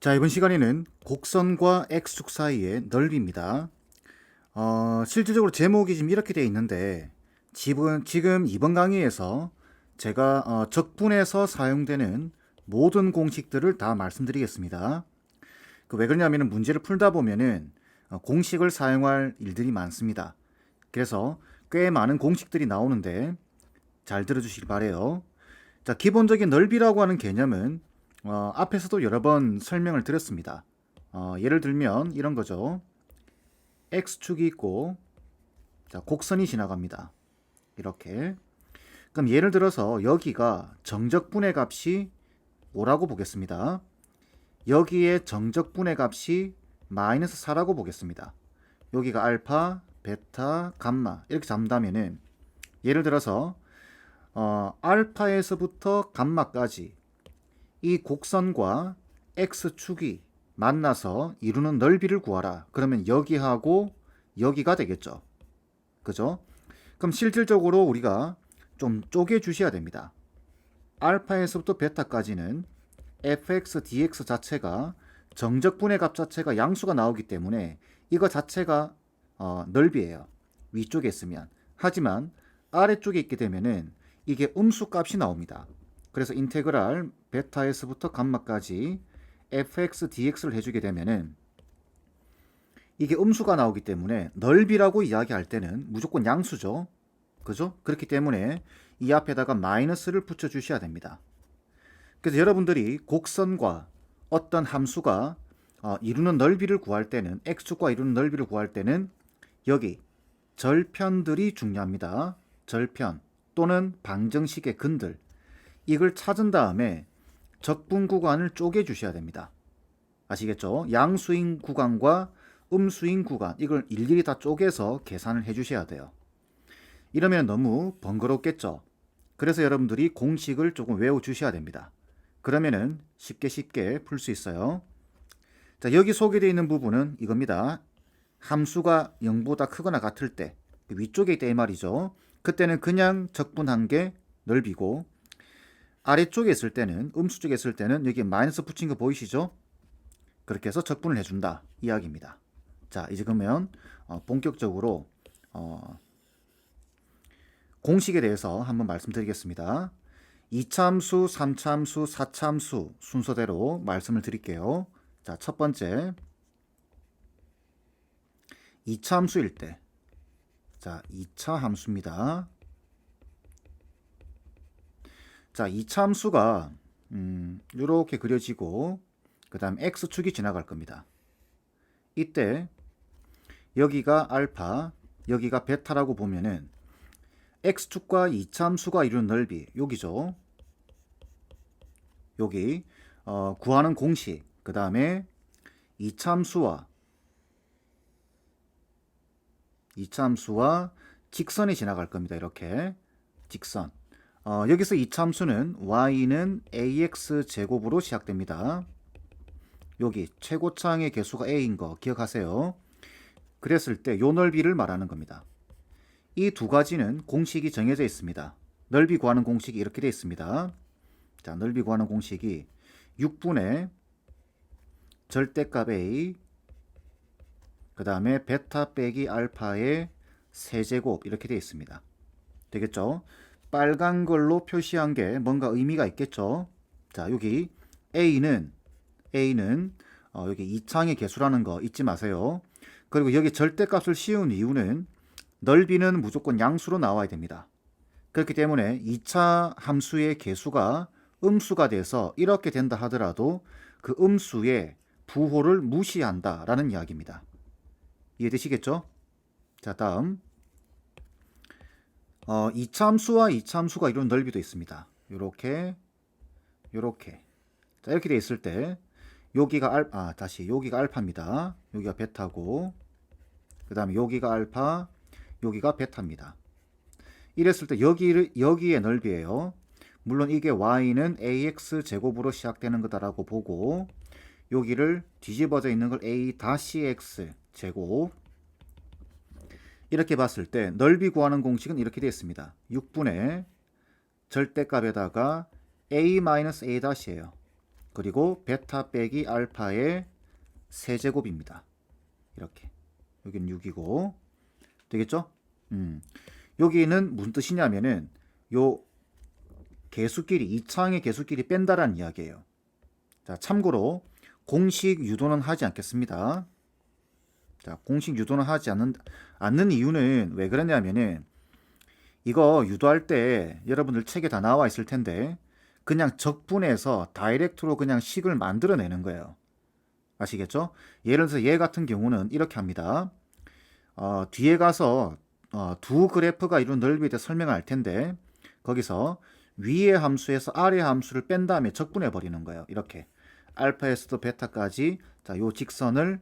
자, 이번 시간에는 곡선과 x축 사이의 넓이입니다. 실질적으로 제목이 지금 이렇게 되어 있는데 지금 이번 강의에서 제가 적분에서 사용되는 모든 공식들을 다 말씀드리겠습니다. 왜 그러냐면 문제를 풀다 보면은 공식을 사용할 일들이 많습니다. 그래서 꽤 많은 공식들이 나오는데 잘 들어주시기 바래요. 자, 기본적인 넓이라고 하는 개념은 앞에서도 여러 번 설명을 드렸습니다. 예를 들면 이런 거죠. x축이 있고, 자, 곡선이 지나갑니다. 이렇게. 그럼 예를 들어서 여기가 정적분의 값이 5라고 보겠습니다. 여기에 정적분의 값이 마이너스 4라고 보겠습니다. 여기가 알파, 베타, 감마 이렇게 잡는다면은 예를 들어서 알파에서부터 감마까지 이 곡선과 x축이 만나서 이루는 넓이를 구하라. 그러면 여기하고 여기가 되겠죠. 그죠? 그럼 실질적으로 우리가 좀 쪼개 주셔야 됩니다. 알파에서부터 베타까지는 fx, dx 자체가 정적분의 값 자체가 양수가 나오기 때문에 이거 자체가 넓이에요. 위쪽에 있으면. 하지만 아래쪽에 있게 되면은 이게 음수 값이 나옵니다. 그래서 인테그랄 베타에서부터 감마까지 fx dx를 해주게 되면은 이게 음수가 나오기 때문에 넓이라고 이야기할 때는 무조건 양수죠. 그죠? 그렇기 때문에 이 앞에다가 마이너스를 붙여주셔야 됩니다. 그래서 여러분들이 곡선과 어떤 함수가 이루는 넓이를 구할 때는 x축과 이루는 넓이를 구할 때는 여기 절편들이 중요합니다. 절편 또는 방정식의 근들 이걸 찾은 다음에 적분 구간을 쪼개 주셔야 됩니다. 아시겠죠? 양수인 구간과 음수인 구간 이걸 일일이 다 쪼개서 계산을 해 주셔야 돼요. 이러면 너무 번거롭겠죠? 그래서 여러분들이 공식을 조금 외워 주셔야 됩니다. 그러면은 쉽게 풀 수 있어요. 자, 여기 소개되어 있는 부분은 이겁니다. 함수가 0보다 크거나 같을 때 위쪽에 있다 이 말이죠. 그때는 그냥 적분한 게 넓이고 아래쪽에 있을 때는 음수 쪽에 있을 때는 여기 마이너스 붙인 거 보이시죠? 그렇게 해서 적분을 해준다 이야기입니다. 자, 이제 그러면 본격적으로 공식에 대해서 한번 말씀드리겠습니다. 2차함수, 3차함수, 4차함수 순서대로 말씀을 드릴게요. 자, 첫 번째 2차 함수일 때, 자, 2차 함수입니다. 자, 2차 함수가 이렇게 그려지고 그 다음 x축이 지나갈 겁니다. 이때 여기가 알파, 여기가 베타라고 보면은 x축과 2차 함수가 이루는 넓이 여기죠. 여기 구하는 공식, 그 다음에 2차 함수와 직선이 지나갈 겁니다. 이렇게 직선. 여기서 2차 함수는 y는 ax 제곱으로 시작됩니다. 여기 최고차항의 개수가 a인 거 기억하세요. 그랬을 때 요 넓이를 말하는 겁니다. 이 두 가지는 공식이 정해져 있습니다. 넓이 구하는 공식이 이렇게 되어 있습니다. 자, 넓이 구하는 공식이 6분의 절대값 a 그 다음에 베타 빼기 알파의 세제곱 이렇게 되어 있습니다. 되겠죠? 빨간 걸로 표시한 게 뭔가 의미가 있겠죠? 자, 여기 A는 여기 2창의 개수라는 거 잊지 마세요. 그리고 여기 절대값을 씌운 이유는 넓이는 무조건 양수로 나와야 됩니다. 그렇기 때문에 2차 함수의 개수가 음수가 돼서 이렇게 된다 하더라도 그 음수의 부호를 무시한다라는 이야기입니다. 이해되시겠죠? 자, 다음 2차 함수와 2차 함수가 이루는 넓이도 있습니다. 요렇게 자, 이렇게 돼 있을 때 여기가 여기가 알파입니다. 여기가 베타고 그 다음에 여기가 알파, 여기가 베타입니다. 이랬을 때 여기의 넓이에요. 물론 이게 y는 ax 제곱으로 시작되는 거다라고 보고 여기를 뒤집어져 있는 걸 a-x 제곱 이렇게 봤을 때 넓이 구하는 공식은 이렇게 되어 있습니다. 6분의 절대값에다가 a-a'이에요. 그리고 베타 빼기 알파의 세제곱입니다. 이렇게. 여기는 6이고 되겠죠? 여기는 무슨 뜻이냐면은 요 개수끼리 2차항의 개수끼리 뺀다라는 이야기예요. 자, 참고로 공식 유도는 하지 않겠습니다. 자, 공식 유도는 하지 않는 이유는 왜 그러냐면은 이거 유도할 때 여러분들 책에 다 나와 있을 텐데 그냥 적분해서 다이렉트로 그냥 식을 만들어내는 거예요. 아시겠죠? 예를 들어서 얘 같은 경우는 이렇게 합니다. 뒤에 가서 두 그래프가 이룬 넓이에 대해 설명할 텐데 거기서 위의 함수에서 아래 함수를 뺀 다음에 적분해 버리는 거예요. 이렇게 알파에서도 베타까지 자, 요 직선을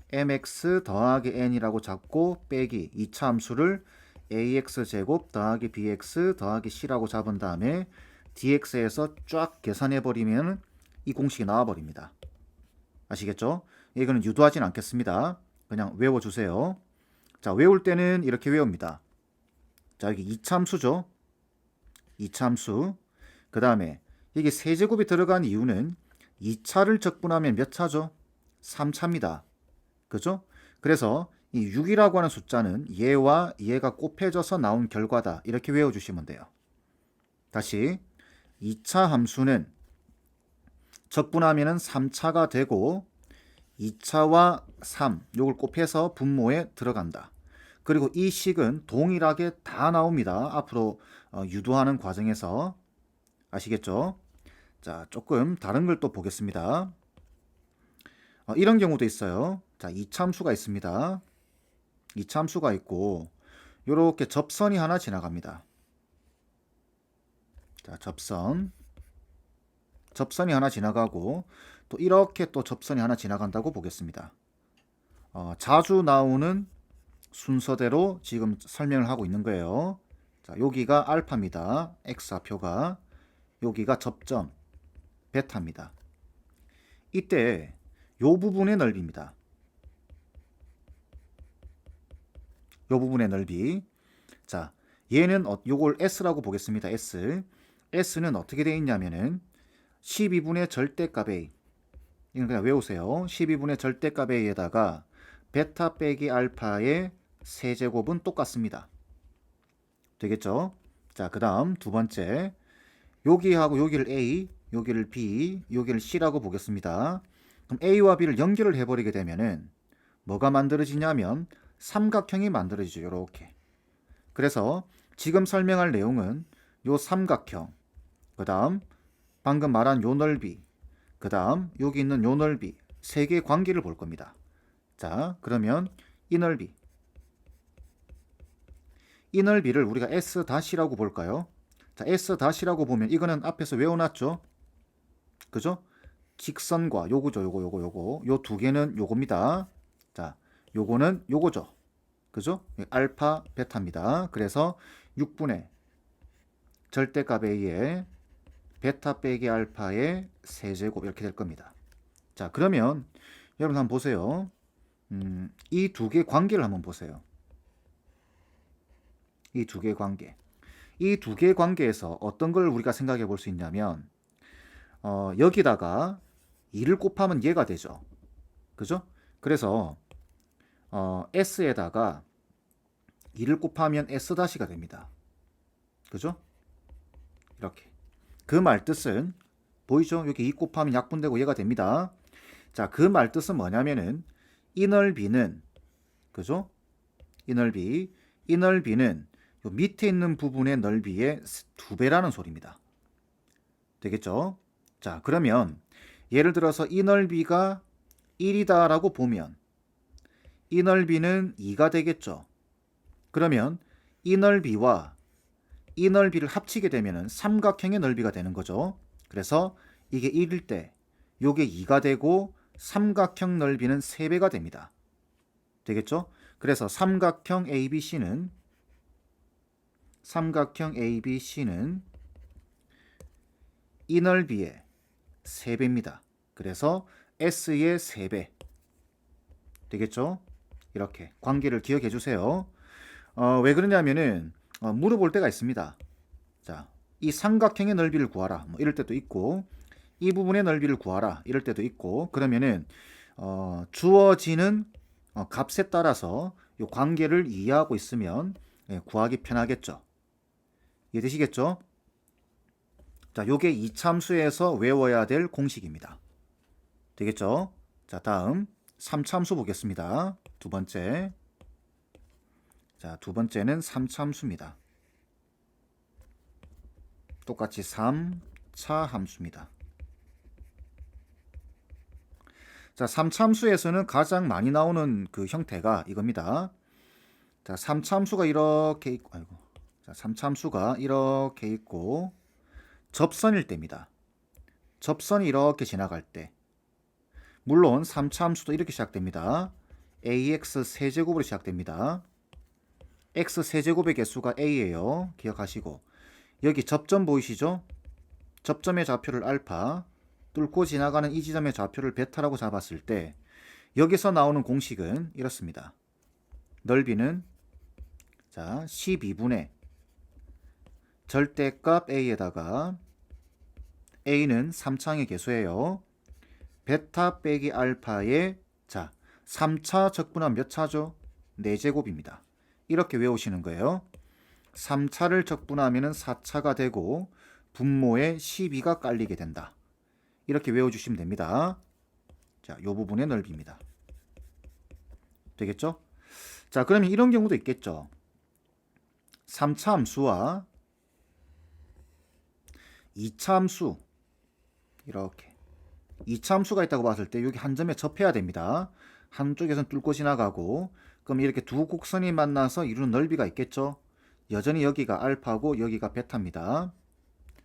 mx 더하기 n이라고 잡고 빼기 2차 함수를 ax 제곱 더하기 bx 더하기 c라고 잡은 다음에 dx에서 쫙 계산해 버리면 이 공식이 나와 버립니다. 아시겠죠? 이거는 유도하진 않겠습니다. 그냥 외워주세요. 자, 외울 때는 이렇게 외웁니다. 자, 여기 2차 함수죠. 2차 함수. 그 다음에 여기 세제곱이 들어간 이유는 2차를 적분하면 몇 차죠? 3차입니다. 그죠? 그래서 이 6이라고 하는 숫자는 얘와 얘가 곱해져서 나온 결과다. 이렇게 외워주시면 돼요. 다시 2차 함수는 적분하면 3차가 되고 2차와 3 요걸 곱해서 분모에 들어간다. 그리고 이 식은 동일하게 다 나옵니다. 앞으로 유도하는 과정에서 아시겠죠? 자, 조금 다른 걸 또 보겠습니다. 이런 경우도 있어요. 자, 2차 함수가 있습니다. 2차 함수가 있고 요렇게 접선이 하나 지나갑니다. 자, 접선이 하나 지나가고 또 이렇게 또 접선이 하나 지나간다고 보겠습니다. 자주 나오는 순서대로 지금 설명을 하고 있는 거예요. 자, 여기가 알파입니다. x좌표가. 여기가 접점 베타입니다. 이때 요 부분의 넓이입니다. 요 부분의 넓이. 자, 얘는 요걸 s라고 보겠습니다. s는 어떻게 되어 있냐면은 12분의 절대값 a. 이건 그냥 외우세요. 12분의 절대값 a에다가 베타 빼기 알파의 세제곱은 똑같습니다. 되겠죠? 자, 그 다음 두 번째. 여기하고 여기를 a, 여기를 b, 여기를 c라고 보겠습니다. 그럼 a와 b를 연결을 해버리게 되면은 뭐가 만들어지냐면 삼각형이 만들어지죠. 요렇게. 그래서 지금 설명할 내용은 요 삼각형, 그 다음 방금 말한 요 넓이, 그 다음 여기 있는 요 넓이 세 개의 관계를 볼 겁니다. 자, 그러면 이 넓이를 우리가 S-라고 볼까요? 자, S-라고 보면 이거는 앞에서 외워놨죠? 그죠? 직선과 요거죠. 요거. 요 두 개는 요겁니다. 자, 요거는 요거죠. 그죠? 알파, 베타입니다. 그래서 6분의 절대값 A에 베타 빼기 알파의 세제곱 이렇게 될 겁니다. 자, 그러면 여러분 한번 보세요. 이 두 개의 관계를 한번 보세요. 이 두 개의 관계. 이 두 개의 관계에서 어떤 걸 우리가 생각해 볼 수 있냐면 여기다가 2를 곱하면 얘가 되죠. 그죠? 그래서 S에다가 2를 곱하면 S-가 됩니다. 그죠? 이렇게. 그 말뜻은 보이죠? 여기 2 곱하면 약분되고 얘가 됩니다. 자, 그 말뜻은 뭐냐면은 이 넓이는 그죠? 이 넓이는 요 밑에 있는 부분의 넓이의 2배라는 소리입니다. 되겠죠? 자, 그러면 예를 들어서 이 넓이가 1이다라고 보면 이 넓이는 2가 되겠죠. 그러면 이 넓이와 이 넓이를 합치게 되면 삼각형의 넓이가 되는 거죠. 그래서 이게 1일 때 요게 2가 되고 삼각형 넓이는 3배가 됩니다. 되겠죠? 그래서 삼각형 ABC는 이 넓이의 3배입니다. 그래서 S의 3배. 되겠죠? 이렇게 관계를 기억해 주세요. 왜 그러냐면은 물어볼 때가 있습니다. 자, 이 삼각형의 넓이를 구하라. 뭐 이럴 때도 있고 이 부분의 넓이를 구하라 이럴 때도 있고, 그러면은 주어지는 값에 따라서 이 관계를 이해하고 있으면 구하기 편하겠죠. 이해되시겠죠? 자, 요게 이참수에서 외워야 될 공식입니다. 되겠죠? 자, 다음 3참수 보겠습니다. 두 번째. 자, 두 번째는 3참수입니다. 똑같이 3차 함수입니다. 자, 3참수에서는 가장 많이 나오는 그 형태가 이겁니다. 자, 3참수가 이렇게 있고, 자, 3참수가 이렇게 있고, 접선일 때입니다. 접선이 이렇게 지나갈 때. 물론 3차함수도 이렇게 시작됩니다. ax 세제곱으로 시작됩니다. x 세제곱의 개수가 a예요. 기억하시고, 여기 접점 보이시죠? 접점의 좌표를 알파, 뚫고 지나가는 이 지점의 좌표를 베타라고 잡았을 때 여기서 나오는 공식은 이렇습니다. 넓이는 자 12분의 절대값 a에다가 a는 3차항의 개수예요. 베타 빼기 알파의 자 3차 적분하면 몇 차죠? 4제곱입니다. 이렇게 외우시는 거예요. 3차를 적분하면 4차가 되고 분모에 12가 깔리게 된다. 이렇게 외워주시면 됩니다. 자, 요 부분의 넓이입니다. 되겠죠? 자, 그러면 이런 경우도 있겠죠. 3차 함수와 2차 함수 이렇게 2차 함수가 있다고 봤을 때 여기 한 점에 접해야 됩니다. 한쪽에서는 뚫고 지나가고, 그럼 이렇게 두 곡선이 만나서 이루는 넓이가 있겠죠. 여전히 여기가 알파고 여기가 베타입니다.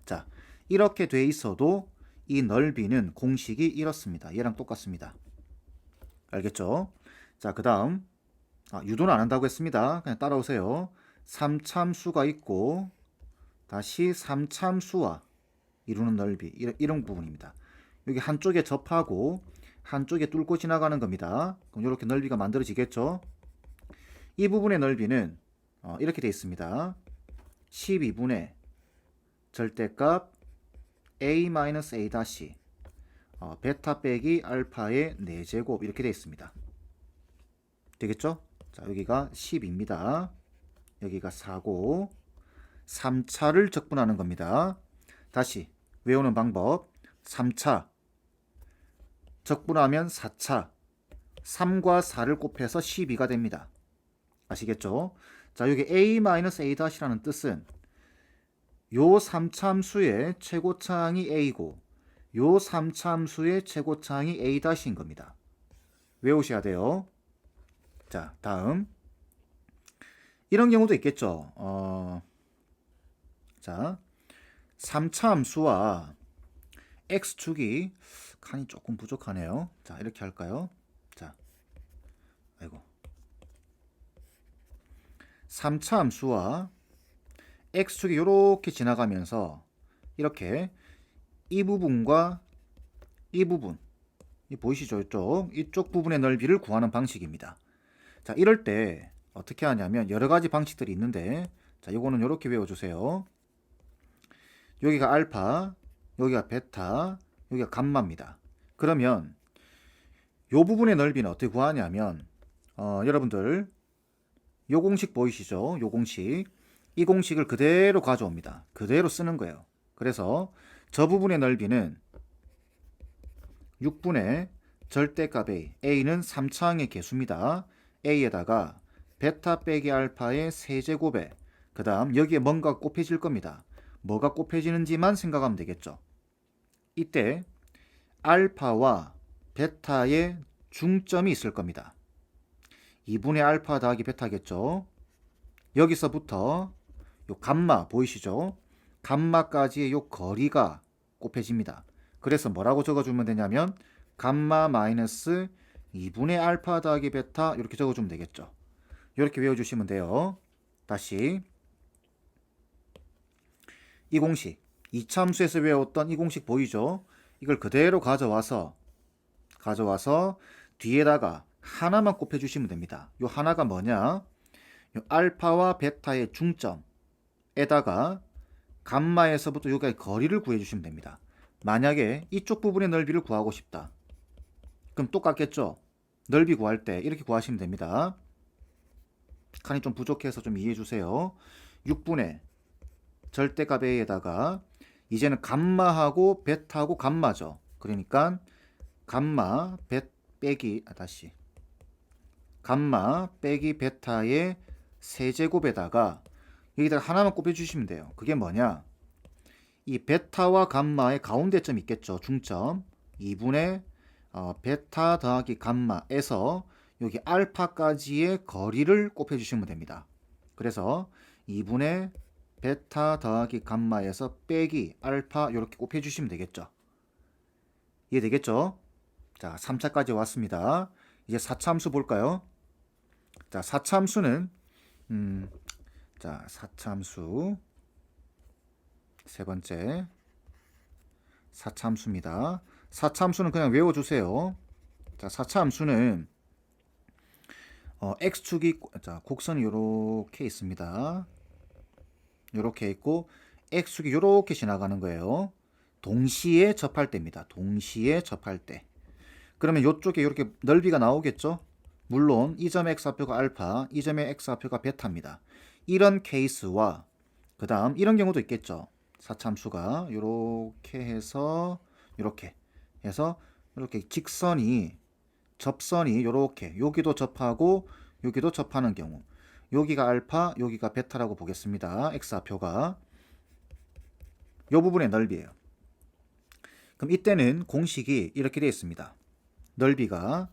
자, 이렇게 돼 있어도 이 넓이는 공식이 이렇습니다. 얘랑 똑같습니다. 알겠죠? 자, 그 다음 유도는 안 한다고 했습니다. 그냥 따라오세요. 3참수가 있고 다시 3참수와 이루는 넓이 이런 부분입니다. 여기 한쪽에 접하고 한쪽에 뚫고 지나가는 겁니다. 그럼 이렇게 넓이가 만들어지겠죠? 이 부분의 넓이는 이렇게 되어 있습니다. 12분의 절대값 a-a 다시 베타 빼기 알파의 4제곱 이렇게 되어 있습니다. 되겠죠? 자, 여기가 10입니다. 여기가 4고 3차를 적분하는 겁니다. 다시 외우는 방법. 3차 적분하면 4차 3과 4를 곱해서 12가 됩니다. 아시겠죠? 자, 여기 a-a-라는 뜻은 요 3참수의 최고차항이 a고 요 3참수의 최고차항이 a-인 겁니다. 외우셔야 돼요. 자, 다음 이런 경우도 있겠죠. 자, 3차함수와 x축이 칸이 조금 부족하네요. 자, 이렇게 할까요? 자, 아이고 3차함수와 x축이 이렇게 지나가면서 이렇게 이 부분과 이 부분 이 보이시죠? 이쪽 부분의 넓이를 구하는 방식입니다. 자, 이럴 때 어떻게 하냐면 여러 가지 방식들이 있는데, 자, 요거는 이렇게 외워주세요. 여기가 알파, 여기가 베타, 여기가 감마입니다. 그러면 요 부분의 넓이는 어떻게 구하냐면 여러분들 요 공식 보이시죠? 요 공식, 이 공식을 그대로 가져옵니다. 그대로 쓰는 거예요. 그래서 저 부분의 넓이는 6분의 절대값 a, a는 3차항의 개수입니다. a에다가 베타 빼기 알파의 세제곱에 그 다음 여기에 뭔가 곱해질 겁니다. 뭐가 곱해지는지만 생각하면 되겠죠. 이때 알파와 베타의 중점이 있을 겁니다. 2분의 알파 더하기 베타겠죠. 여기서부터 요 감마 보이시죠? 감마까지의 요 거리가 곱해집니다. 그래서 뭐라고 적어주면 되냐면 감마 마이너스 2분의 알파 더하기 베타 이렇게 적어주면 되겠죠. 이렇게 외워주시면 돼요. 다시 이 공식 2차함수에서 외웠던 이 공식 보이죠? 이걸 그대로 가져와서 뒤에다가 하나만 곱해주시면 됩니다. 요 하나가 뭐냐? 요 알파와 베타의 중점에다가 감마에서부터 여기까지 거리를 구해주시면 됩니다. 만약에 이쪽 부분의 넓이를 구하고 싶다. 그럼 똑같겠죠? 넓이 구할 때 이렇게 구하시면 됩니다. 칸이 좀 부족해서 좀 이해해 주세요. 6분의 절대값 a에다가 이제는 감마하고 베타하고 감마죠. 그러니까 감마 감마 빼기 베타의 세제곱에다가 여기다가 하나만 곱해주시면 돼요. 그게 뭐냐? 이 베타와 감마의 가운데점 있겠죠. 중점 2분의 베타 더하기 감마에서 여기 알파까지의 거리를 곱해주시면 됩니다. 그래서 2분의 베타 더하기 감마에서 빼기 알파 이렇게 곱해주시면 되겠죠. 이해되겠죠? 자, 3차까지 왔습니다. 이제 4차 함수 볼까요? 자, 4차 함수는 자, 4차 함수 세 번째 4차 함수입니다. 4차 함수는 그냥 외워주세요. 자, 4차 함수는 x축이 자, 곡선이 이렇게 있습니다. 이렇게 있고 x축이 이렇게 지나가는 거예요. 동시에 접할 때입니다. 동시에 접할 때. 그러면 이쪽에 이렇게 넓이가 나오겠죠? 물론 이 점의 x좌표가 알파, 이 점의 x좌표가 베타입니다. 이런 케이스와 그 다음 이런 경우도 있겠죠. 4차 함수가 이렇게 해서 이렇게 해서 이렇게 직선이 접선이 이렇게 여기도 접하고 여기도 접하는 경우 여기가 알파 여기가 베타라고 보겠습니다. x좌표가 이 부분의 넓이에요. 그럼 이때는 공식이 이렇게 되어 있습니다. 넓이가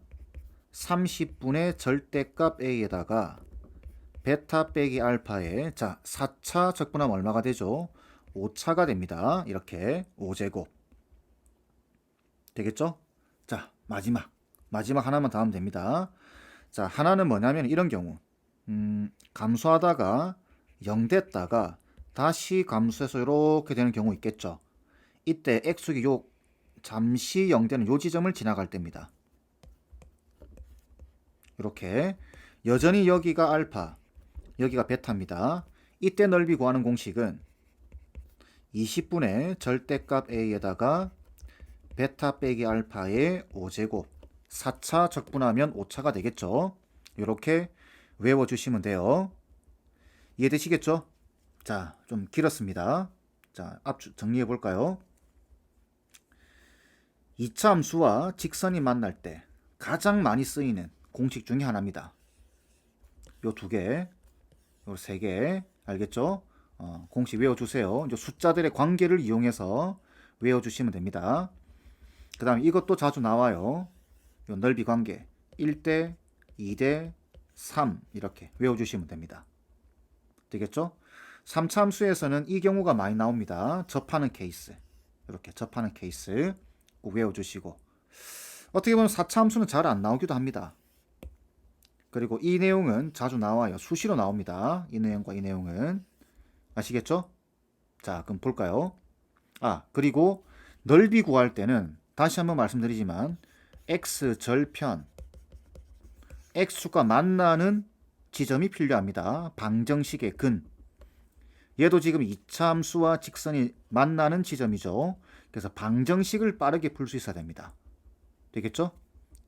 30분의 절대값 a에다가 베타 빼기 알파에 자 4차 적분하면 얼마가 되죠? 5차가 됩니다. 이렇게 5제곱 되겠죠? 자 마지막 하나만 더 하면 됩니다. 자 하나는 뭐냐면 이런 경우 감소하다가 0 됐다가 다시 감소해서 이렇게 되는 경우 있겠죠. 이때 x축이 요 잠시 0 되는 요 지점을 지나갈 때입니다. 이렇게 여전히 여기가 알파 여기가 베타입니다. 이때 넓이 구하는 공식은 20분의 절대값 a에다가 베타 빼기 알파의 5제곱 4차 적분하면 5차가 되겠죠. 이렇게 외워주시면 돼요. 이해되시겠죠? 자, 좀 길었습니다. 자, 앞 정리해 볼까요? 2차 함수와 직선이 만날 때 가장 많이 쓰이는 공식 중에 하나입니다. 요 두 개, 요 세 개, 알겠죠? 공식 외워주세요. 이제 숫자들의 관계를 이용해서 외워주시면 됩니다. 그 다음에 이것도 자주 나와요. 요 넓이 관계 1대, 2대, 3 이렇게 외워주시면 됩니다. 되겠죠? 3차 함수에서는 이 경우가 많이 나옵니다. 접하는 케이스. 이렇게 접하는 케이스 꼭 외워주시고 어떻게 보면 4차 함수는 잘 안 나오기도 합니다. 그리고 이 내용은 자주 나와요. 수시로 나옵니다. 이 내용과 이 내용은 아시겠죠? 자, 그럼 볼까요? 그리고 넓이 구할 때는 다시 한번 말씀드리지만 x절편 x축과 만나는 지점이 필요합니다. 방정식의 근. 얘도 지금 2차 함수와 직선이 만나는 지점이죠. 그래서 방정식을 빠르게 풀 수 있어야 됩니다. 되겠죠?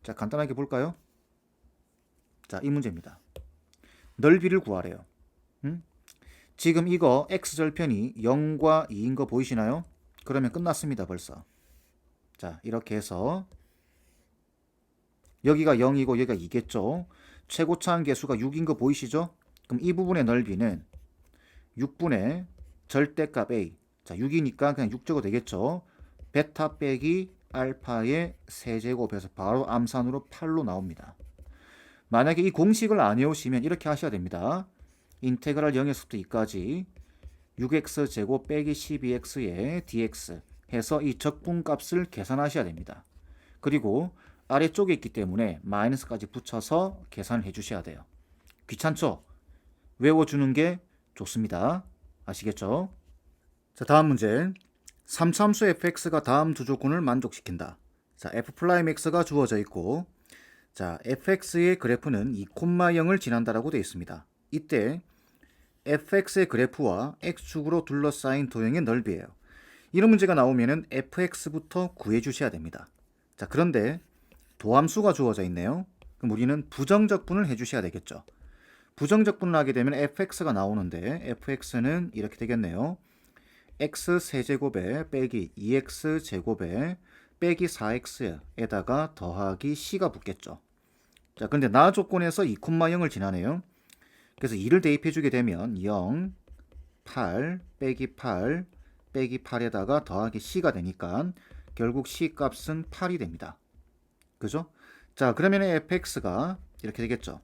자, 간단하게 볼까요? 자, 이 문제입니다. 넓이를 구하래요. 지금 이거 x절편이 0과 2인 거 보이시나요? 그러면 끝났습니다, 벌써. 자, 이렇게 해서 여기가 0이고 여기가 2겠죠. 최고차항 계수가 6인 거 보이시죠? 그럼 이 부분의 넓이는 6분의 절대값 a. 자, 6이니까 그냥 6 적어도 되겠죠. 베타 빼기 알파의 세제곱해서 바로 암산으로 8로 나옵니다. 만약에 이 공식을 안 외우시면 이렇게 하셔야 됩니다. 인테그랄 0에서부터 2까지 6x제곱 빼기 12x의 dx 해서 이 적분값을 계산하셔야 됩니다. 그리고 아래쪽에 있기 때문에 마이너스까지 붙여서 계산을 해주셔야 돼요. 귀찮죠? 외워주는 게 좋습니다. 아시겠죠? 자, 다음 문제. 3차 함수 fx가 다음 두 조건을 만족시킨다. 자, f'x가 주어져 있고 자, fx의 그래프는 2,0을 지난다라고 되어 있습니다. 이때 fx의 그래프와 x축으로 둘러싸인 도형의 넓이에요. 이런 문제가 나오면은 fx부터 구해 주셔야 됩니다. 자, 그런데 도함수가 주어져 있네요. 그럼 우리는 부정적분을 해 주셔야 되겠죠. 부정적분을 하게 되면 fx가 나오는데 fx는 이렇게 되겠네요. x 세제곱에 빼기 2x 제곱에 빼기 4x에다가 더하기 c가 붙겠죠. 자, 근데 나 조건에서 2,0을 지나네요. 그래서 2를 대입해 주게 되면 0, 8, 빼기 8, 빼기 8에다가 더하기 c가 되니까 결국 c 값은 8이 됩니다. 그죠? 자, 그러면 fx가 이렇게 되겠죠.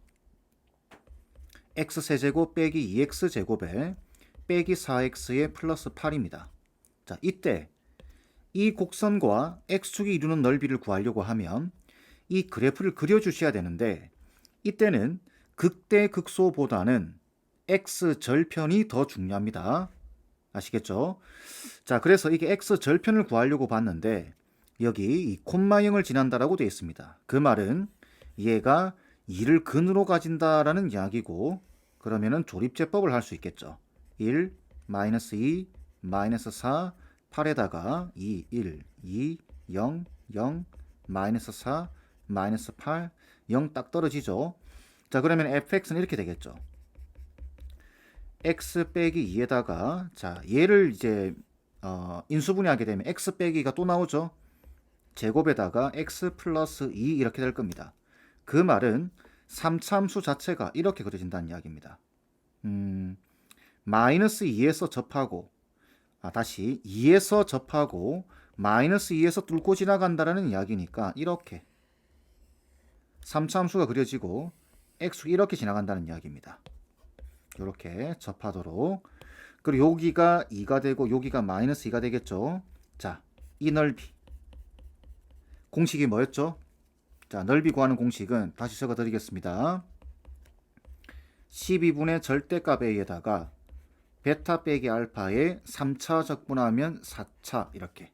x 세제곱 빼기 2x 제곱에 빼기 4x의 플러스 8입니다. 자, 이때 이 곡선과 x축이 이루는 넓이를 구하려고 하면 이 그래프를 그려주셔야 되는데 이때는 극대극소보다는 x절편이 더 중요합니다. 아시겠죠? 자, 그래서 이게 x절편을 구하려고 봤는데 여기 이 콤마형을 지난다라고 되어 있습니다. 그 말은 얘가 2를 근으로 가진다라는 이야기고 그러면은 조립제법을 할 수 있겠죠. 1, 마이너스 2, 마이너스 4, 8에다가 2, 1, 2, 0, 0, 마이너스 4, 마이너스 8, 0 딱 떨어지죠. 자, 그러면 fx는 이렇게 되겠죠. x 빼기 2에다가 자, 얘를 이제 인수분해하게 되면 x 빼기가 또 나오죠. 제곱에다가 x 플러스 2 이렇게 될 겁니다. 그 말은 3차함수 자체가 이렇게 그려진다는 이야기입니다. 마이너스 2에서 접하고 다시 2에서 접하고 마이너스 2에서 뚫고 지나간다라는 이야기니까 이렇게 3차함수가 그려지고 x축이 이렇게 지나간다는 이야기입니다. 이렇게 접하도록. 그리고 여기가 2가 되고 여기가 마이너스 2가 되겠죠. 자, 이 넓이 공식이 뭐였죠? 자, 넓이 구하는 공식은 다시 적어 드리겠습니다. 12분의 절대값 a에다가 베타 빼기 알파에 3차 적분하면 4차 이렇게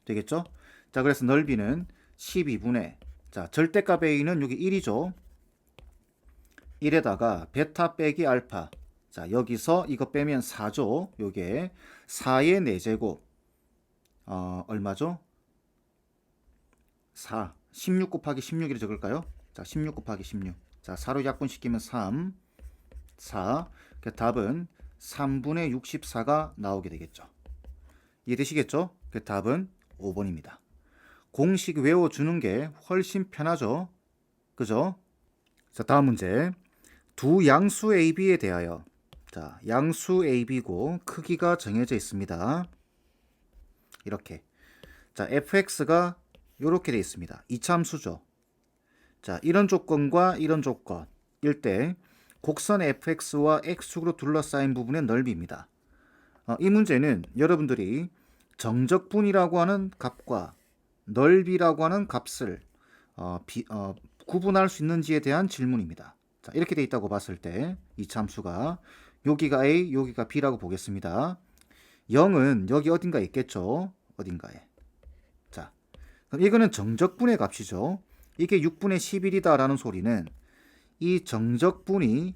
되겠죠? 자, 그래서 넓이는 12분의 자, 절대값 a는 여기 1이죠. 1에다가 베타 빼기 알파. 자, 여기서 이거 빼면 4죠. 요게 4의 4제곱 얼마죠? 4 16 곱하기 16이라 적을까요? 자, 16 곱하기 16. 자, 4로 약분시키면 3 4. 그 답은 3분의 64가 나오게 되겠죠. 이해되시겠죠? 그 답은 5번입니다. 공식 외워주는 게 훨씬 편하죠. 그죠? 자, 다음 문제. 두 양수 AB에 대하여 자, 양수 AB고 크기가 정해져 있습니다. 이렇게. 자, fx가 이렇게 되어 있습니다. 이차함수죠. 자, 이런 조건과 이런 조건일 때 곡선 fx와 x축으로 둘러싸인 부분의 넓이입니다. 이 문제는 여러분들이 정적분이라고 하는 값과 넓이라고 하는 값을 구분할 수 있는지에 대한 질문입니다. 자, 이렇게 돼 있다고 봤을 때 이차함수가 여기가 a, 여기가 b라고 보겠습니다. 0은 여기 어딘가에 있겠죠. 어딘가에. 자, 그럼 이거는 정적분의 값이죠. 이게 6분의 11이다 라는 소리는 이 정적분이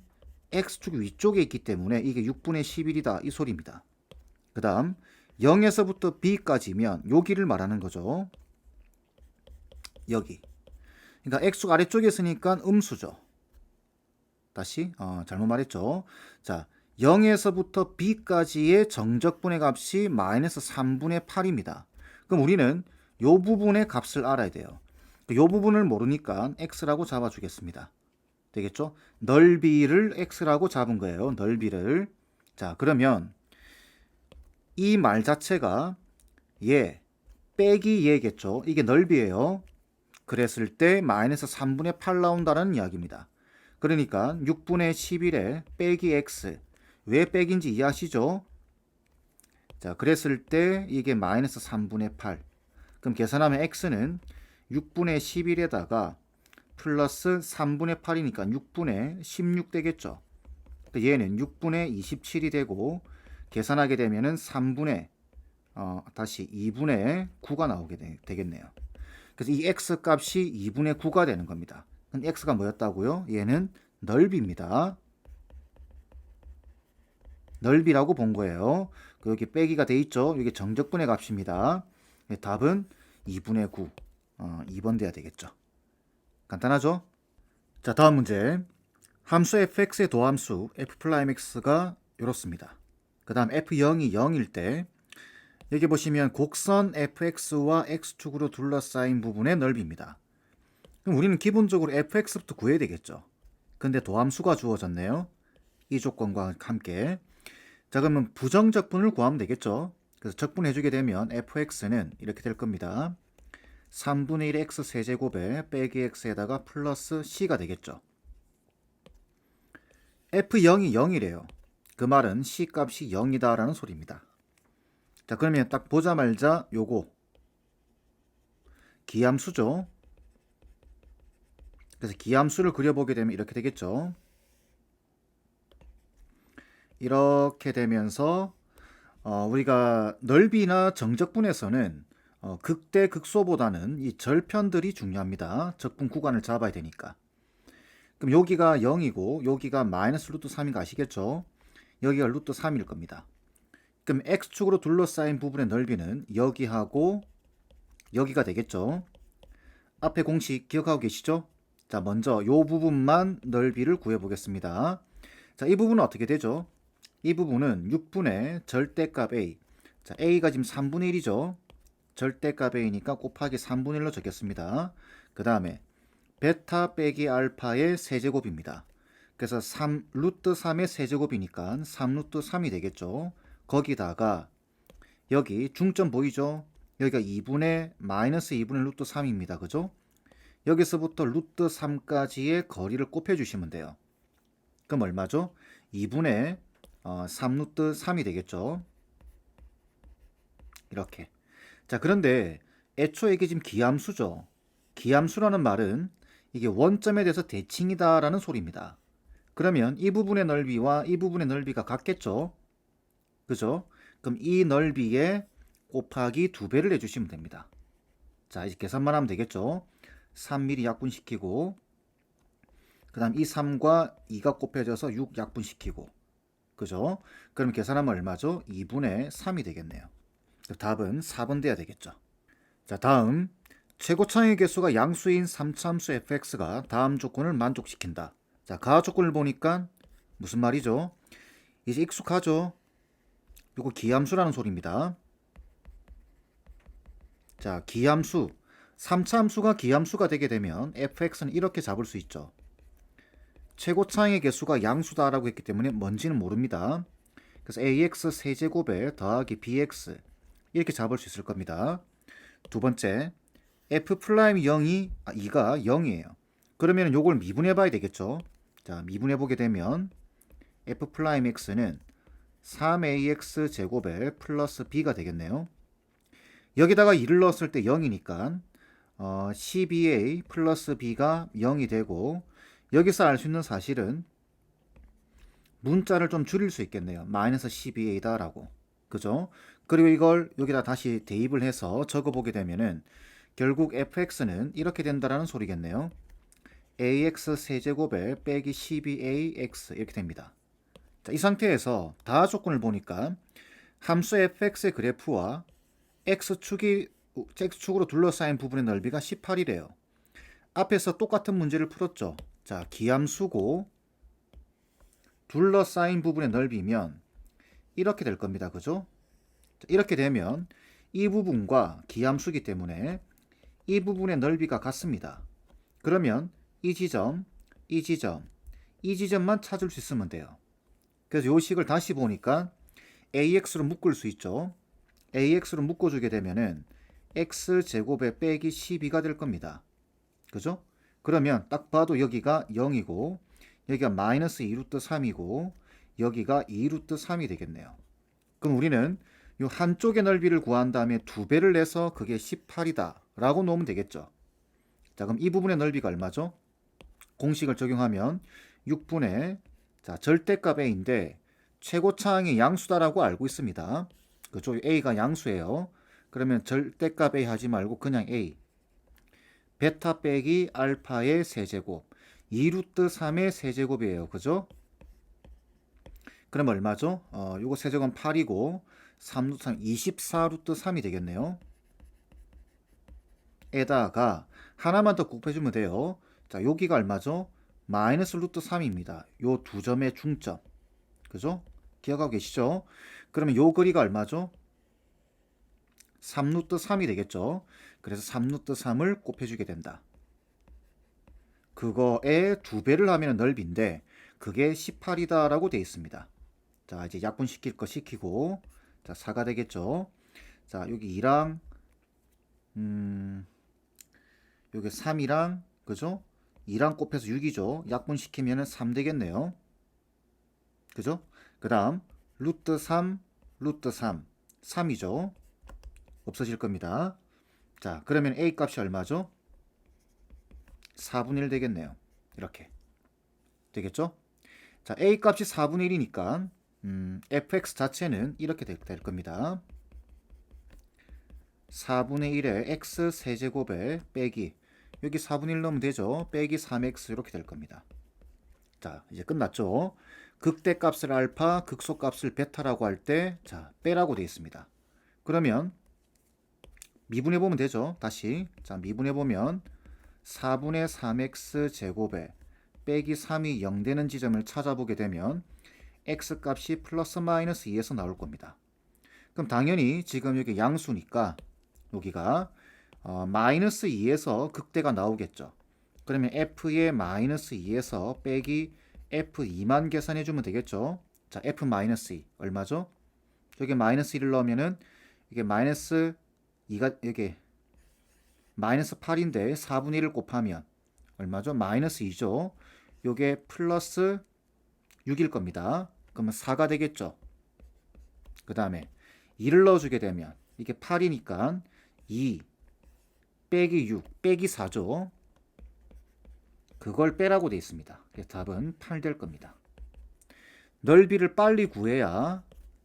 x축 위쪽에 있기 때문에 이게 6분의 11이다 이 소리입니다. 그 다음 0에서부터 b까지면 여기를 말하는 거죠. 여기. 그러니까 x축 아래쪽에 있으니까 음수죠. 다시 잘못 말했죠. 자, 0에서부터 b까지의 정적분의 값이 마이너스 3분의 8입니다. 그럼 우리는 이 부분의 값을 알아야 돼요. 이 부분을 모르니까 x라고 잡아주겠습니다. 되겠죠? 넓이를 x라고 잡은 거예요. 넓이를. 자, 그러면 이 말 자체가 얘 빼기 얘겠죠. 이게 넓이에요. 그랬을 때 마이너스 3분의 8 나온다는 이야기입니다. 그러니까 6분의 11에 빼기 x. 왜 빼기인지 이해하시죠? 자, 그랬을 때 이게 마이너스 3분의 8. 그럼 계산하면 x는 6분의 11에다가 플러스 3분의 8이니까 6분의 16 되겠죠. 얘는 6분의 27이 되고 계산하게 되면은 3분의 다시 2분의 9가 나오게 되겠네요. 그래서 이 x 값이 2분의 9가 되는 겁니다. 그럼 x가 뭐였다고요? 얘는 넓이입니다. 넓이라고 본 거예요. 여기 빼기가 돼 있죠. 이게 정적분의 값입니다. 답은 2분의 9. 2번 돼야 되겠죠. 간단하죠? 자, 다음 문제. 함수 fx의 도함수 f'x가 이렇습니다. 그 다음 f0이 0일 때 여기 보시면 곡선 fx와 x축으로 둘러싸인 부분의 넓이입니다. 그럼 우리는 기본적으로 fx부터 구해야 되겠죠. 근데 도함수가 주어졌네요. 이 조건과 함께. 자, 그러면 부정적분을 구하면 되겠죠. 그래서 적분해주게 되면 fx는 이렇게 될 겁니다. 3분의 1 x 세제곱에 빼기 x에다가 플러스 c가 되겠죠. f0이 0이래요. 그 말은 c 값이 0이다 라는 소리입니다. 자, 그러면 딱 보자말자 요거 기함수죠. 그래서 기함수를 그려보게 되면 이렇게 되겠죠. 이렇게 되면서 우리가 넓이나 정적분에서는 극대 극소보다는 이 절편들이 중요합니다. 적분 구간을 잡아야 되니까. 그럼 여기가 0이고 여기가 마이너스 루트 3인 거 아시겠죠? 여기가 루트 3일 겁니다. 그럼 x축으로 둘러싸인 부분의 넓이는 여기하고 여기가 되겠죠? 앞에 공식 기억하고 계시죠? 자, 먼저 이 부분만 넓이를 구해보겠습니다. 자, 이 부분은 어떻게 되죠? 이 부분은 6분의 절대값 a. 자, a가 지금 3분의 1이죠? 절대값 a니까 곱하기 3분의 1로 적겠습니다. 그 다음에 베타 빼기 알파의 세제곱입니다. 그래서 3 루트 3의 세제곱이니까 3 루트 3이 되겠죠. 거기다가 여기 중점 보이죠? 여기가 2분의 마이너스 2분의 루트 3입니다. 그죠? 여기서부터 루트 3까지의 거리를 곱해주시면 돼요. 그럼 얼마죠? 2분의 3 루트 3이 되겠죠. 이렇게. 자, 그런데 애초에 이게 지금 기함수죠. 기함수라는 말은 이게 원점에 대해서 대칭이다 라는 소리입니다. 그러면 이 부분의 넓이와 이 부분의 넓이가 같겠죠. 그죠? 그럼 이 넓이에 곱하기 2배를 해주시면 됩니다. 자, 이제 계산만 하면 되겠죠. 3mm 약분시키고 그 다음 이 3과 2가 곱해져서 6 약분시키고 그죠? 그럼 계산하면 얼마죠? 2분의 3이 되겠네요. 답은 4번 돼야 되겠죠. 자, 다음 최고차의 개수가 양수인 3차함수 fx가 다음 조건을 만족시킨다. 자, 가하 조건을 보니까 무슨 말이죠? 이제 익숙하죠? 이거 기함수라는 소리입니다. 자, 기함수 3차함수가 기함수가 되게 되면 fx는 이렇게 잡을 수 있죠. 최고차의 개수가 양수다라고 했기 때문에 뭔지는 모릅니다. 그래서 ax 세제곱에 더하기 bx 이렇게 잡을 수 있을 겁니다. 두 번째, f'0이 2가 0이에요. 그러면 요걸 미분해 봐야 되겠죠. 자, 미분해 보게 되면 f'x는 3ax 제곱에 플러스 b가 되겠네요. 여기다가 2를 넣었을 때 0이니까 12a 플러스 b가 0이 되고 여기서 알 수 있는 사실은 문자를 좀 줄일 수 있겠네요. 마이너스 12a다 라고. 그죠? 그리고 이걸 여기다 다시 대입을 해서 적어보게 되면은 결국 fx는 이렇게 된다라는 소리겠네요. ax 세제곱에 빼기 12ax 이렇게 됩니다. 자, 이 상태에서 다하 조건을 보니까 함수 fx의 그래프와 x축으로 둘러싸인 부분의 넓이가 18이래요. 앞에서 똑같은 문제를 풀었죠. 자, 기함수고 둘러싸인 부분의 넓이면 이렇게 될 겁니다. 그죠? 자, 이렇게 되면 이 부분과 기함수기 때문에 이 부분의 넓이가 같습니다. 그러면 이 지점, 이 지점, 이 지점만 찾을 수 있으면 돼요. 그래서 요 식을 다시 보니까 ax로 묶을 수 있죠. ax로 묶어주게 되면은 x제곱에 빼기 12가 될 겁니다. 그죠? 그러면 딱 봐도 여기가 0이고 여기가 마이너스 2루트 3이고 여기가 2루트 3이 되겠네요. 그럼 우리는 이 한쪽의 넓이를 구한 다음에 2배를 내서 그게 18이다 라고 놓으면 되겠죠. 자, 그럼 이 부분의 넓이가 얼마죠? 공식을 적용하면 6분의 자, 절대값 a인데 최고차항이 양수다라고 알고 있습니다. 그죠? a가 양수예요. 그러면 절대값 a 하지 말고 그냥 a. 베타 빼기 알파의 세제곱 2루트 3의 세제곱이에요. 그죠? 그럼 얼마죠? 요거 세제곱은 8이고 3 루트 3 24 루트 3이 되겠네요. 에다가 하나만 더 곱해주면 돼요. 자, 여기가 얼마죠? 마이너스 루트 3입니다. 요 두 점의 중점. 그죠? 기억하고 계시죠? 그러면 요 거리가 얼마죠? 3 루트 3이 되겠죠? 그래서 3 루트 3을 곱해주게 된다. 그거에 2배를 하면 넓이인데 그게 18이다 라고 되어 있습니다. 자, 이제 약분시킬 거 시키고, 자, 4가 되겠죠? 자, 여기 2랑 여기 3이랑, 그죠? 2랑 곱해서 6이죠. 약분시키면 3 되겠네요. 그죠? 그 다음 루트 3 루트 3 3이죠. 없어질 겁니다. 자, 그러면 a 값이 얼마죠? 4분의 1 되겠네요. 이렇게 되겠죠? 자, a 값이 4분의 1이니까 fx 자체는 이렇게 될 겁니다. 4분의 1에 x 세제곱에 빼기, 여기 4분의 1 넣으면 되죠. 빼기 3x 이렇게 될 겁니다. 자, 이제 끝났죠. 극대값을 알파, 극소값을 베타라고 할 때, 자, 빼라고 되어 있습니다. 그러면 미분해 보면 되죠. 다시, 자, 미분해 보면 4분의 3x 제곱에 빼기 3이 0 되는 지점을 찾아보게 되면 x 값이 플러스 마이너스 2에서 나올 겁니다. 그럼 당연히 지금 여기 양수니까 여기가 마이너스 2에서 극대가 나오겠죠. 그러면 f의 마이너스 2에서 빼기 f2만 계산해 주면 되겠죠. 자, f 마이너스 2 얼마죠? 여기 마이너스 1을 넣으면은 이게 마이너스 2가 여기 마이너스 8인데 4분의 1을 곱하면 얼마죠? 마이너스 2죠. 요게 플러스 6일 겁니다. 그러면 4가 되겠죠. 그 다음에 2를 넣어주게 되면 이게 8이니까 2 빼기 6 빼기 4죠. 그걸 빼라고 되어 있습니다. 그래서 답은 8 될 겁니다. 넓이를 빨리 구해야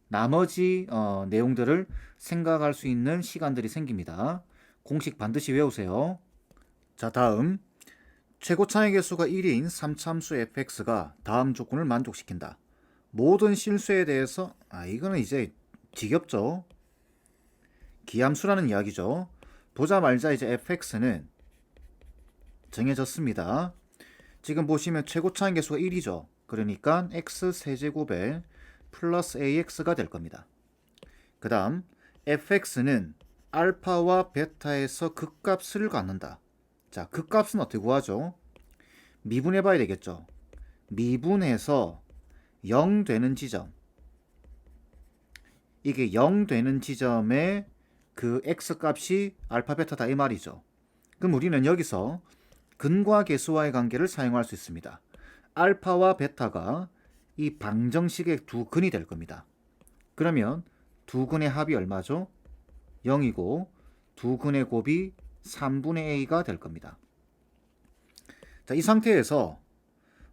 나머지 내용들을 생각할 수 있는 시간들이 생깁니다. 공식 반드시 외우세요. 자, 다음 최고 차의 개수가 1인 3참수 fx가 다음 조건을 만족시킨다. 모든 실수에 대해서 이거는 이제 지겹죠. 기함수라는 이야기죠. 보자말자 이제 fx는 정해졌습니다. 지금 보시면 최고 차의 개수가 1이죠. 그러니까 x 세제곱에 플러스 ax가 될 겁니다. 그 다음 fx는 알파와 베타에서 극값을 갖는다. 자, 극값은 어떻게 구하죠? 미분해 봐야 되겠죠. 미분해서 0 되는 지점, 이게 0 되는 지점에 그 x값이 알파 베타다 이 말이죠. 그럼 우리는 여기서 근과 계수와의 관계를 사용할 수 있습니다. 알파와 베타가 이 방정식의 두 근이 될 겁니다. 그러면 두 근의 합이 얼마죠? 0이고 두 근의 곱이 3분의 a가 될 겁니다. 자, 이 상태에서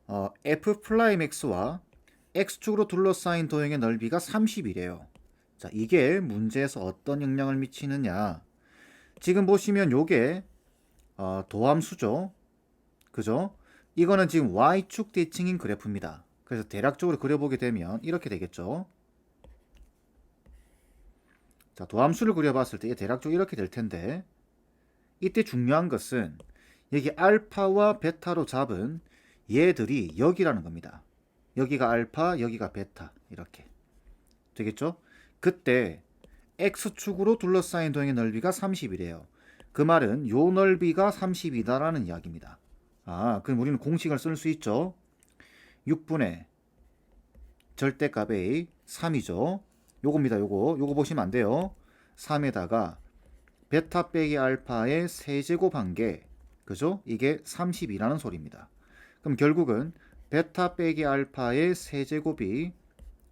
f'x와 x축으로 둘러싸인 도형의 넓이가 30이래요. 자, 이게 문제에서 어떤 영향을 미치느냐? 지금 보시면 요게 도함수죠. 그죠? 이거는 지금 y축 대칭인 그래프입니다. 그래서 대략적으로 그려보게 되면 이렇게 되겠죠. 자, 도함수를 그려봤을 때 대략적으로 이렇게 될 텐데, 이때 중요한 것은 여기 알파와 베타로 잡은 얘들이 여기라는 겁니다. 여기가 알파, 여기가 베타 이렇게 되겠죠? 그때 x축으로 둘러싸인 도형의 넓이가 30이래요. 그 말은 요 넓이가 30이다라는 이야기입니다. 그럼 우리는 공식을 쓸 수 있죠. 6분의 절대값의 3이죠. 요겁니다. 요거 보시면 안 돼요. 3에다가 베타 빼기 알파의 세제곱한 게, 그죠? 이게 30이라는 소리입니다. 그럼 결국은 베타 빼기 알파의 세제곱이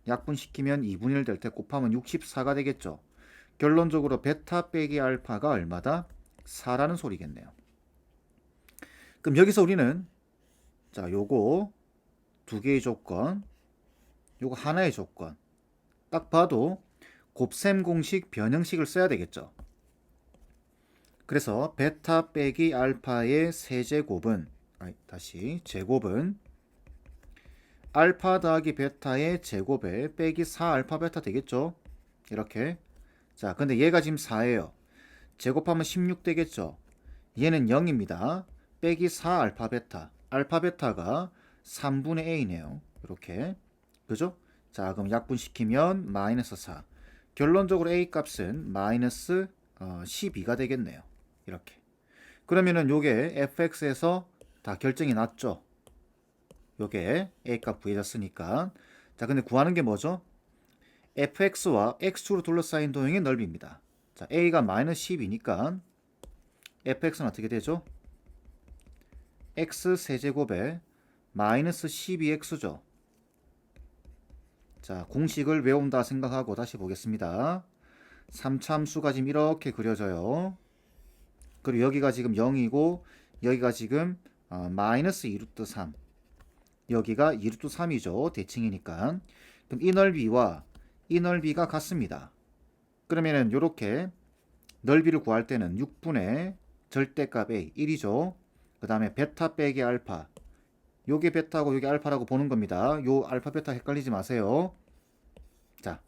약분시키면 2분의 1 될 때 곱하면 64가 되겠죠. 결론적으로 베타 빼기 알파가 얼마다? 4라는 소리겠네요. 그럼 여기서 우리는 자, 요거 두 개의 조건, 요거 하나의 조건, 딱 봐도 곱셈 공식 변형식을 써야 되겠죠. 그래서 베타 빼기 알파의 세제곱은 제곱은 알파 더하기 베타의 제곱에 빼기 4 알파 베타 되겠죠. 이렇게. 자, 근데 얘가 지금 4예요. 제곱하면 16 되겠죠. 얘는 0입니다. 빼기 4 알파 베타. 알파 베타가 3분의 a네요. 이렇게. 그죠? 자, 그럼 약분시키면 마이너스 4. 결론적으로 a 값은 마이너스 12가 되겠네요. 이렇게. 그러면은 요게 fx에서 다 결정이 났죠. 요게 a 값 구해졌으니까. 자, 근데 구하는 게 뭐죠? fx와 x축으로 둘러싸인 도형의 넓이입니다. 자, a가 마이너스 10이니까 fx는 어떻게 되죠? x 세제곱에 마이너스 12x죠. 자, 공식을 외운다 생각하고 다시 보겠습니다. 3참수가 지금 이렇게 그려져요. 그리고 여기가 지금 0이고 여기가 지금 마이너스 2루트 3. 여기가 2루트 3이죠. 대칭이니까. 그럼 이 넓이와 이 넓이가 같습니다. 그러면은 이렇게 넓이를 구할 때는 6분의 절대값 a 1이죠. 그 다음에 베타 빼기 알파. 요게 베타고 요게 알파라고 보는 겁니다. 요 알파 베타 헷갈리지 마세요. 자,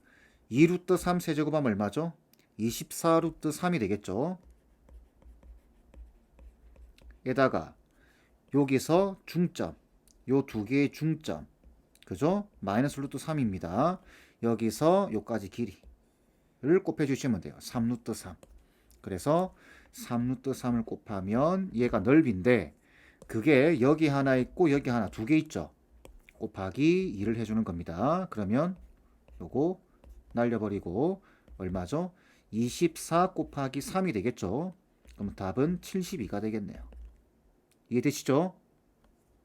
2루트 3 세제곱하면 얼마죠? 24루트 3이 되겠죠. 에다가 여기서 중점, 요 두 개의 중점, 그죠? 마이너스 루트 3입니다. 여기서 요까지 길이를 곱해주시면 돼요. 3루트 3. 그래서 3루트 3을 곱하면 얘가 넓이인데 그게 여기 하나 있고 여기 하나 두 개 있죠. 곱하기 2를 해주는 겁니다. 그러면 요거 날려버리고 얼마죠? 24 곱하기 3이 되겠죠. 그럼 답은 72가 되겠네요. 이해되시죠?